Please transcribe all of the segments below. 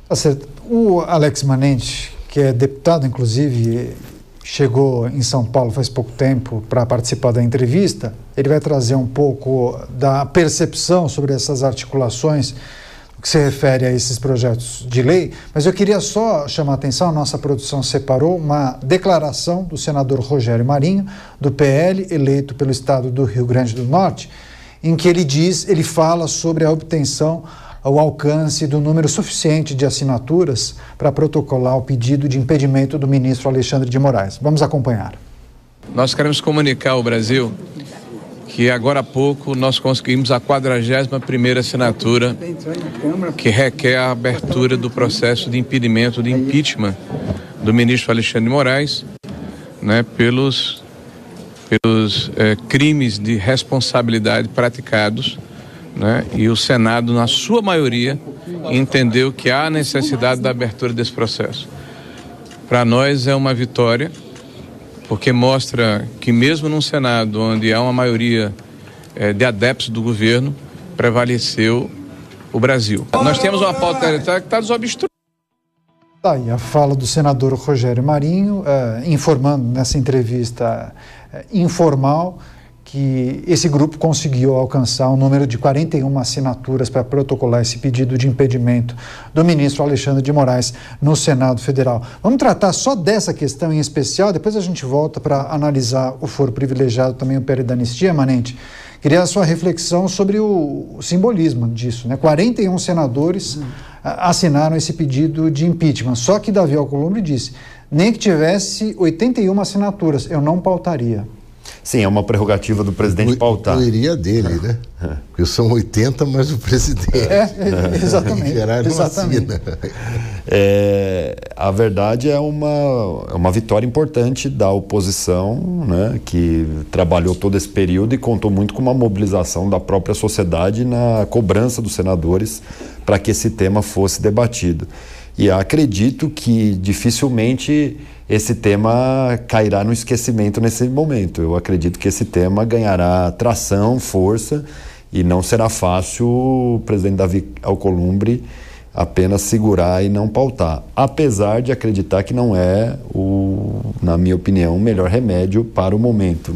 Tá certo. O Alex Manente, que é deputado, inclusive, chegou em São Paulo faz pouco tempo para participar da entrevista, ele vai trazer um pouco da percepção sobre essas articulações que se refere a esses projetos de lei, mas eu queria só chamar a atenção, a nossa produção separou uma declaração do senador Rogério Marinho, do PL, eleito pelo estado do Rio Grande do Norte, em que ele fala sobre a obtenção, o alcance do número suficiente de assinaturas para protocolar o pedido de impedimento do ministro Alexandre de Moraes. Vamos acompanhar. Nós queremos comunicar ao Brasil que agora há pouco nós conseguimos a 41ª assinatura que requer a abertura do processo de impedimento, de impeachment do ministro Alexandre de Moraes, né, pelos crimes de responsabilidade praticados, né, e o Senado, na sua maioria, entendeu que há necessidade da abertura desse processo. Para nós é uma vitória, porque mostra que mesmo num Senado onde há uma maioria de adeptos do governo, prevaleceu o Brasil. Nós temos uma pauta prioritária que está desobstruída. Tá aí a fala do senador Rogério Marinho, informando nessa entrevista informal que esse grupo conseguiu alcançar um número de 41 assinaturas para protocolar esse pedido de impedimento do ministro Alexandre de Moraes no Senado Federal. Vamos tratar só dessa questão em especial, depois a gente volta para analisar o foro privilegiado, também o PL da anistia, Manente. Queria a sua reflexão sobre o simbolismo disso, né? 41 senadores assinaram esse pedido de impeachment, só que Davi Alcolumbre disse, nem que tivesse 81 assinaturas, eu não pautaria. Sim, é uma prerrogativa do presidente pautar. Eu iria dele, né? Porque são 80, mas o presidente. Exatamente. Exatamente. A verdade é uma vitória importante da oposição, né? Que trabalhou todo esse período e contou muito com uma mobilização da própria sociedade na cobrança dos senadores para que esse tema fosse debatido. E acredito que dificilmente esse tema cairá no esquecimento nesse momento. Eu acredito que esse tema ganhará tração, força, e não será fácil o presidente Davi Alcolumbre apenas segurar e não pautar. Apesar de acreditar que não é, na minha opinião, o melhor remédio para o momento.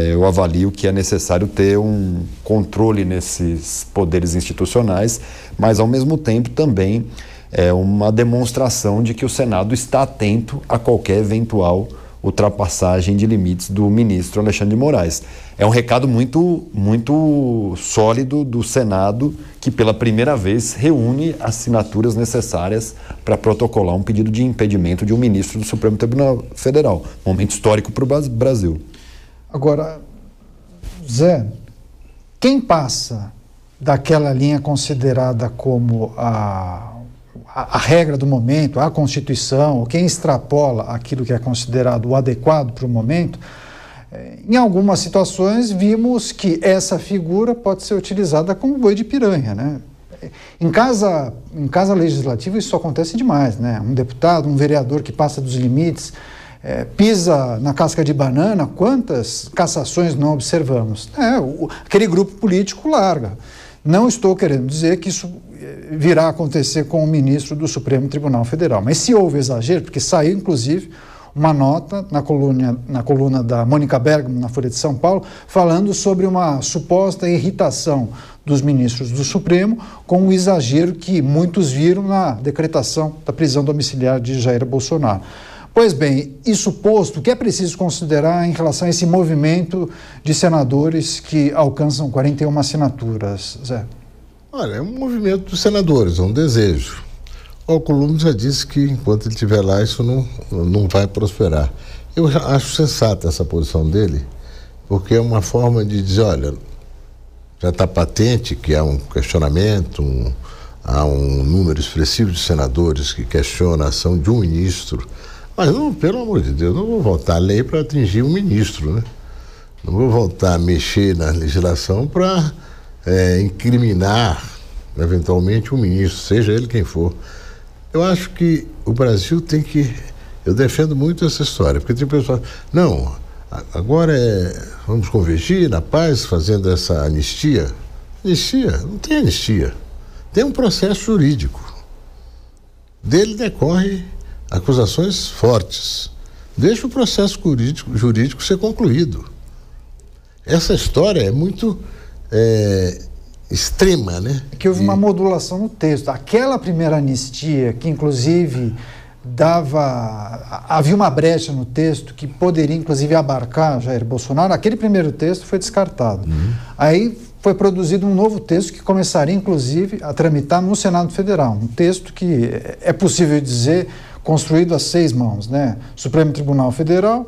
Eu avalio que é necessário ter um controle nesses poderes institucionais, mas ao mesmo tempo também é uma demonstração de que o Senado está atento a qualquer eventual ultrapassagem de limites do ministro Alexandre de Moraes. É um recado muito, muito sólido do Senado, que pela primeira vez reúne assinaturas necessárias para protocolar um pedido de impedimento de um ministro do Supremo Tribunal Federal. Momento histórico para o Brasil. Agora, Zé, quem passa daquela linha considerada como a regra do momento, a Constituição, ou quem extrapola aquilo que é considerado o adequado para o momento, em algumas situações vimos que essa figura pode ser utilizada como boi de piranha, né? Em casa legislativa isso acontece demais, né? Um deputado, um vereador que passa dos limites, pisa na casca de banana, quantas cassações não observamos? Aquele grupo político larga. Não estou querendo dizer que isso virá a acontecer com o ministro do Supremo Tribunal Federal, mas se houve exagero, porque saiu inclusive uma nota na coluna da Mônica Bergamo, na Folha de São Paulo, falando sobre uma suposta irritação dos ministros do Supremo com o exagero que muitos viram na decretação da prisão domiciliar de Jair Bolsonaro. Pois bem, isso posto, o que é preciso considerar em relação a esse movimento de senadores que alcançam 41 assinaturas, Zé? Olha, é um movimento dos senadores, é um desejo. O Alcolumbre já disse que enquanto ele estiver lá isso não vai prosperar. Eu acho sensata essa posição dele, porque é uma forma de dizer, olha, já está patente que há um questionamento, há um número expressivo de senadores que questionam a ação de um ministro. Mas, não, pelo amor de Deus, não vou voltar a lei para atingir um ministro, né? Não vou voltar a mexer na legislação para incriminar, eventualmente, um ministro, seja ele quem for. Eu acho que o Brasil tem que... Eu defendo muito essa história, porque tem pessoas... Não, agora vamos convergir na paz, fazendo essa anistia. Anistia? Não tem anistia. Tem um processo jurídico. Dele decorrem acusações fortes. Deixa o processo jurídico ser concluído. Essa história é muito extrema, né? Que houve uma modulação no texto. Aquela primeira anistia, que inclusive havia uma brecha no texto que poderia inclusive abarcar Jair Bolsonaro, aquele primeiro texto foi descartado. Aí foi produzido um novo texto que começaria inclusive a tramitar no Senado Federal, um texto que é possível dizer construído a 6 mãos, né? Supremo Tribunal Federal,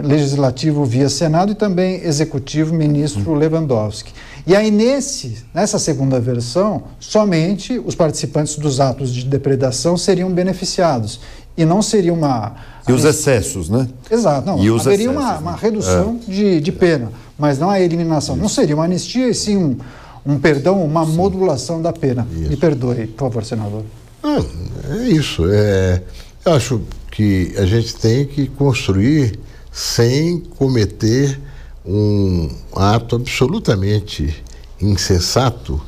Legislativo via Senado e também Executivo, ministro Lewandowski. E aí nessa segunda versão, somente os participantes dos atos de depredação seriam beneficiados e não seria uma... E os excessos, né? Exato, não, haveria uma redução de pena, mas não a eliminação. Isso. Não seria uma anistia e sim um perdão, uma modulação da pena. Isso. Me perdoe, por favor, senador. Não, é isso. Eu acho que a gente tem que construir sem cometer um ato absolutamente insensato,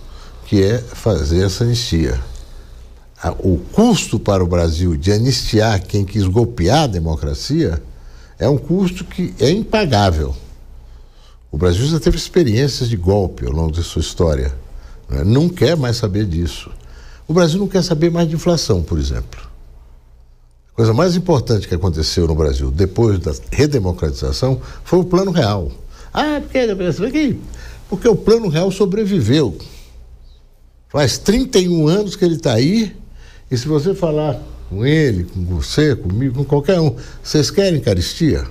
que é fazer essa anistia. O custo para o Brasil de anistiar quem quis golpear a democracia é um custo que é impagável. O Brasil já teve experiências de golpe ao longo de sua história, né? Não quer mais saber disso. O Brasil não quer saber mais de inflação, por exemplo. A coisa mais importante que aconteceu no Brasil depois da redemocratização foi o Plano Real. Porque o Plano Real sobreviveu. Faz 31 anos que ele está aí, e se você falar com ele, com você, comigo, com qualquer um, vocês querem caristia?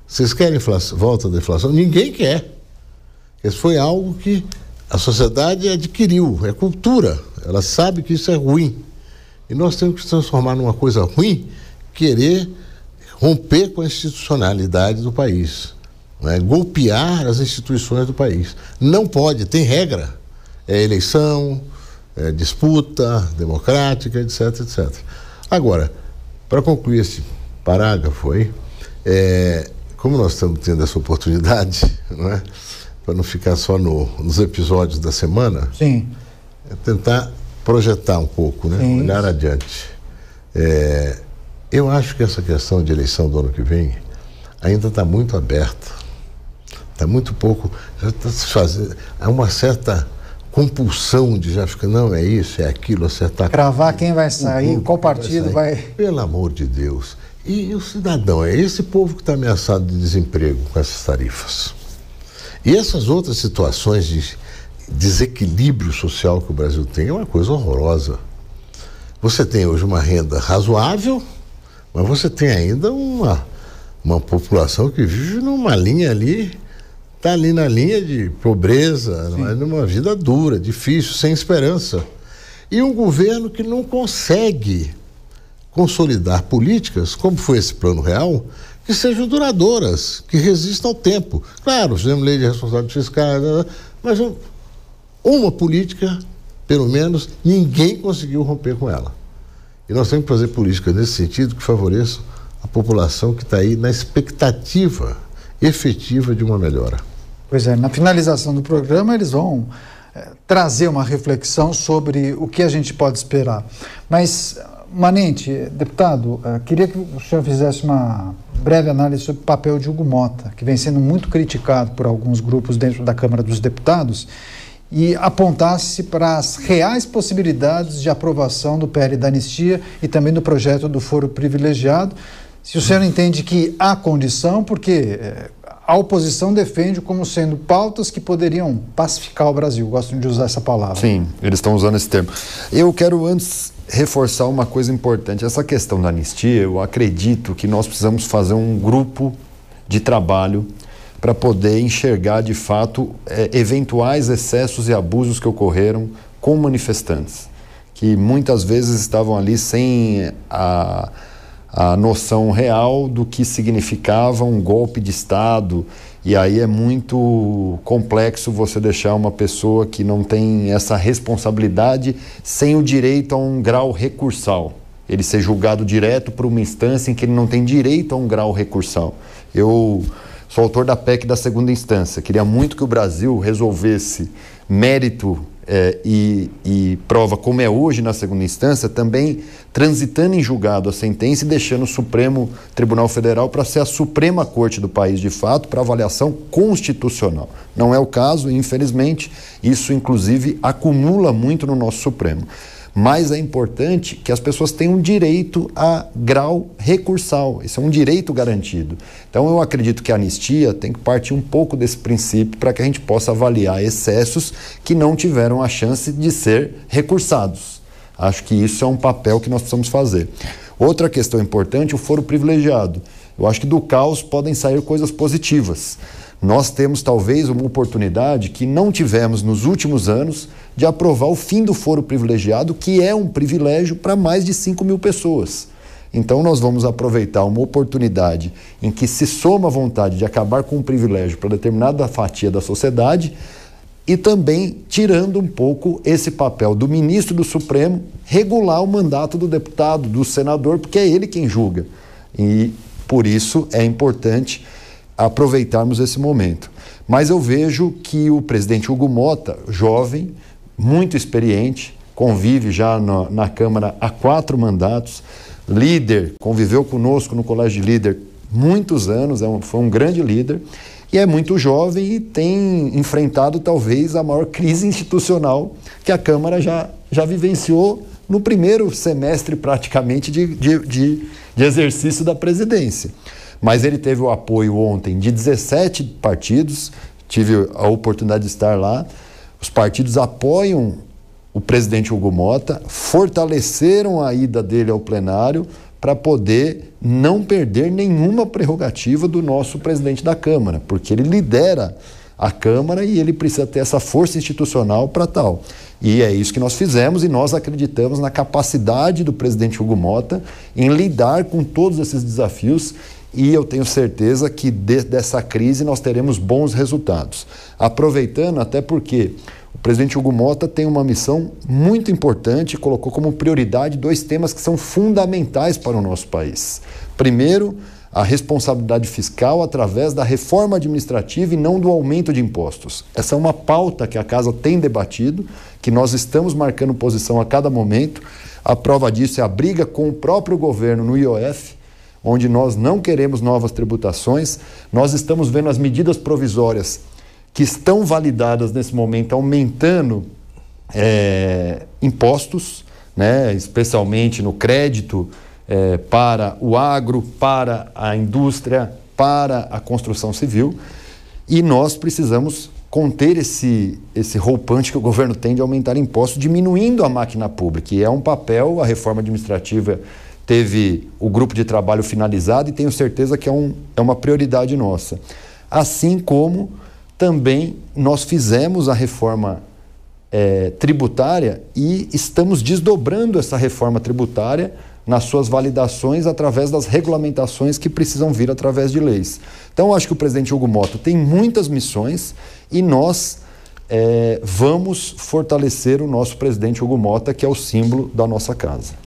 Vocês querem volta da inflação? Ninguém quer. Isso foi algo que a sociedade adquiriu, é cultura. Ela sabe que isso é ruim. E nós temos que transformar numa coisa ruim, querer romper com a institucionalidade do país, né? Golpear as instituições do país. Não pode, tem regra. É eleição, é disputa democrática, etc, etc. Agora, para concluir esse parágrafo aí, como nós estamos tendo essa oportunidade, não é? Para não ficar só nos episódios da semana, sim, é tentar projetar um pouco, né? Sim. Olhar adiante. Eu acho que essa questão de eleição do ano que vem ainda está muito aberta. Está muito pouco. Já está se fazendo. Há uma certa compulsão de já ficar, não, é isso, é aquilo, acertar. Cravar quem vai sair, qual partido vai. Pelo amor de Deus. E o cidadão, é esse povo que está ameaçado de desemprego com essas tarifas. E essas outras situações de desequilíbrio social que o Brasil tem é uma coisa horrorosa. Você tem hoje uma renda razoável, mas você tem ainda uma população que vive numa linha ali, está ali na linha de pobreza, numa vida dura, difícil, sem esperança. E um governo que não consegue consolidar políticas, como foi esse Plano Real, que sejam duradouras, que resistam ao tempo. Claro, fizemos lei de responsabilidade fiscal, mas uma política, pelo menos, ninguém conseguiu romper com ela. E nós temos que fazer políticas nesse sentido que favoreçam a população que está aí na expectativa efetiva de uma melhora. Pois é, na finalização do programa eles vão trazer uma reflexão sobre o que a gente pode esperar. Mas, Manente, deputado, queria que o senhor fizesse uma breve análise sobre o papel de Hugo Mota, que vem sendo muito criticado por alguns grupos dentro da Câmara dos Deputados, e apontasse para as reais possibilidades de aprovação do PL da anistia e também do projeto do foro privilegiado. Se o senhor entende que há condição, porque a oposição defende como sendo pautas que poderiam pacificar o Brasil. Gosto de usar essa palavra. Sim, eles estão usando esse termo. Eu quero antes reforçar uma coisa importante. Essa questão da anistia, eu acredito que nós precisamos fazer um grupo de trabalho para poder enxergar de fato eventuais excessos e abusos que ocorreram com manifestantes, que muitas vezes estavam ali sem a noção real do que significava um golpe de Estado, e aí é muito complexo você deixar uma pessoa que não tem essa responsabilidade sem o direito a um grau recursal, ele ser julgado direto por uma instância em que ele não tem direito a um grau recursal. Eu sou autor da PEC da segunda instância, queria muito que o Brasil resolvesse mérito e prova como é hoje na segunda instância, também transitando em julgado a sentença e deixando o Supremo Tribunal Federal para ser a Suprema Corte do país de fato, para avaliação constitucional. Não é o caso, infelizmente, isso inclusive acumula muito no nosso Supremo. Mas é importante que as pessoas tenham direito a grau recursal. Isso é um direito garantido. Então eu acredito que a anistia tem que partir um pouco desse princípio para que a gente possa avaliar excessos que não tiveram a chance de ser recursados. Acho que isso é um papel que nós precisamos fazer. Outra questão importante, o foro privilegiado. Eu acho que do caos podem sair coisas positivas. Nós temos talvez uma oportunidade que não tivemos nos últimos anos de aprovar o fim do foro privilegiado, que é um privilégio para mais de 5.000 pessoas. Então nós vamos aproveitar uma oportunidade em que se soma a vontade de acabar com um privilégio para determinada fatia da sociedade e também tirando um pouco esse papel do ministro do Supremo regular o mandato do deputado, do senador, porque é ele quem julga. E por isso é importante aproveitarmos esse momento. Mas eu vejo que o presidente Hugo Motta, jovem, muito experiente, convive já na Câmara há 4 mandatos, líder, conviveu conosco no Colégio de Líder muitos anos, foi um grande líder, e é muito jovem e tem enfrentado talvez a maior crise institucional que a Câmara já vivenciou no primeiro semestre praticamente de exercício da presidência. Mas ele teve o apoio ontem de 17 partidos, tive a oportunidade de estar lá. Os partidos apoiam o presidente Hugo Motta, fortaleceram a ida dele ao plenário para poder não perder nenhuma prerrogativa do nosso presidente da Câmara, porque ele lidera a Câmara e ele precisa ter essa força institucional para tal. E é isso que nós fizemos e nós acreditamos na capacidade do presidente Hugo Motta em lidar com todos esses desafios. E eu tenho certeza que dessa crise nós teremos bons resultados. Aproveitando, até porque o presidente Hugo Motta tem uma missão muito importante e colocou como prioridade 2 temas que são fundamentais para o nosso país. Primeiro, a responsabilidade fiscal através da reforma administrativa e não do aumento de impostos. Essa é uma pauta que a Casa tem debatido, que nós estamos marcando posição a cada momento. A prova disso é a briga com o próprio governo no IOF, onde nós não queremos novas tributações. Nós estamos vendo as medidas provisórias que estão validadas nesse momento, aumentando impostos, né, especialmente no crédito para o agro, para a indústria, para a construção civil. E nós precisamos conter esse roupante que o governo tem de aumentar impostos, diminuindo a máquina pública. E é um papel, a reforma administrativa teve o grupo de trabalho finalizado e tenho certeza que é uma prioridade nossa. Assim como também nós fizemos a reforma tributária e estamos desdobrando essa reforma tributária nas suas validações através das regulamentações que precisam vir através de leis. Então, acho que o presidente Hugo Motta tem muitas missões e nós vamos fortalecer o nosso presidente Hugo Motta, que é o símbolo da nossa casa.